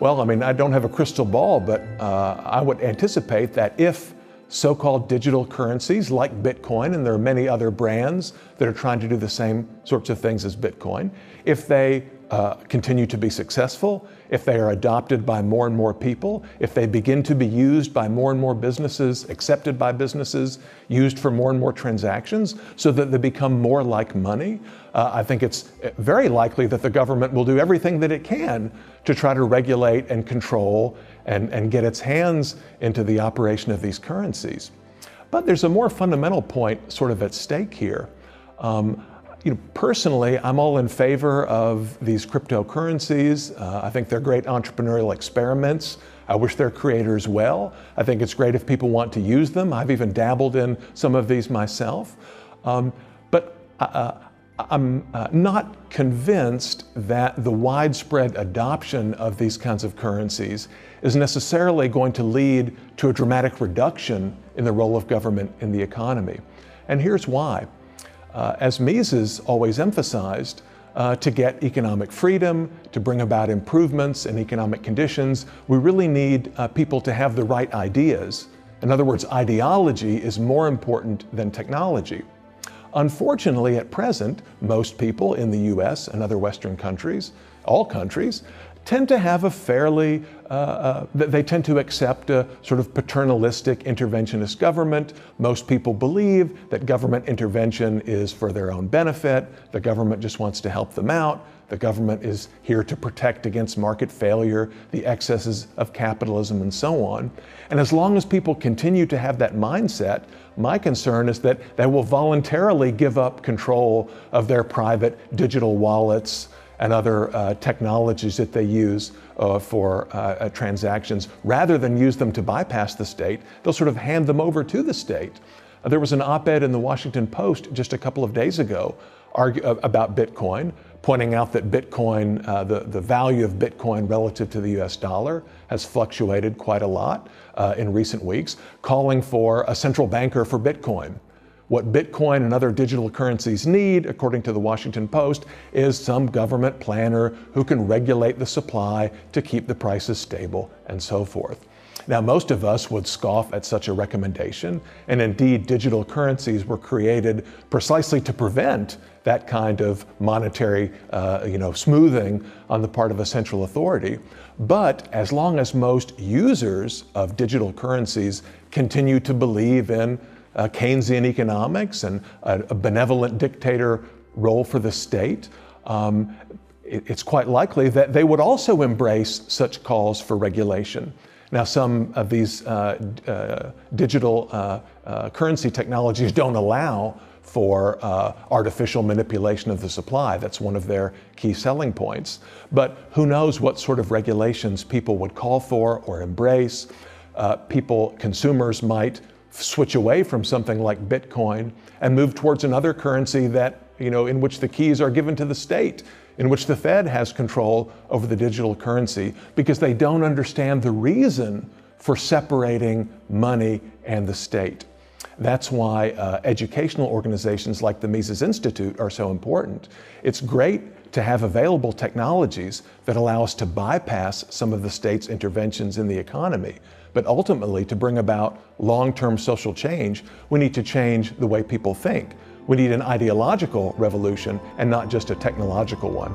Well, I mean, I don't have a crystal ball, but I would anticipate that if so-called digital currencies like Bitcoin, and there are many other brands that are trying to do the same sorts of things as Bitcoin, if they continue to be successful, if they are adopted by more and more people, if they begin to be used by more and more businesses, accepted by businesses, used for more and more transactions, so that they become more like money, I think it's very likely that the government will do everything that it can to try to regulate and control and get its hands into the operation of these currencies. But there's a more fundamental point sort of at stake here. Personally, I'm all in favor of these cryptocurrencies. I think they're great entrepreneurial experiments. I wish their creators well. I think it's great if people want to use them. I've even dabbled in some of these myself. But I'm not convinced that the widespread adoption of these kinds of currencies is necessarily going to lead to a dramatic reduction in the role of government in the economy. And here's why. As Mises always emphasized, to get economic freedom, to bring about improvements in economic conditions, we really need people to have the right ideas. In other words, ideology is more important than technology. Unfortunately, at present, most people in the US and other Western countries, all countries, tend to have a fairly, they tend to accept a sort of paternalistic interventionist government. Most people believe that government intervention is for their own benefit. The government just wants to help them out. The government is here to protect against market failure, the excesses of capitalism, and so on. And as long as people continue to have that mindset, my concern is that they will voluntarily give up control of their private digital wallets and other technologies that they use for transactions. Rather than use them to bypass the state, they'll sort of hand them over to the state. There was an op-ed in the Washington Post just a couple of days ago about Bitcoin, pointing out that Bitcoin, the value of Bitcoin relative to the US dollar has fluctuated quite a lot in recent weeks, calling for a central banker for Bitcoin. What Bitcoin and other digital currencies need, according to the Washington Post, is some government planner who can regulate the supply to keep the prices stable and so forth. Now, most of us would scoff at such a recommendation, and indeed digital currencies were created precisely to prevent that kind of monetary smoothing on the part of a central authority. But as long as most users of digital currencies continue to believe in Keynesian economics and a benevolent dictator role for the state, it's quite likely that they would also embrace such calls for regulation. Now, some of these digital currency technologies don't allow for artificial manipulation of the supply. That's one of their key selling points. But who knows what sort of regulations people would call for or embrace. Consumers might switch away from something like Bitcoin and move towards another currency that, in which the keys are given to the state, in which the Fed has control over the digital currency, because they don't understand the reason for separating money and the state. That's why educational organizations like the Mises Institute are so important. It's great to have available technologies that allow us to bypass some of the state's interventions in the economy. But ultimately, to bring about long-term social change, we need to change the way people think. We need an ideological revolution and not just a technological one.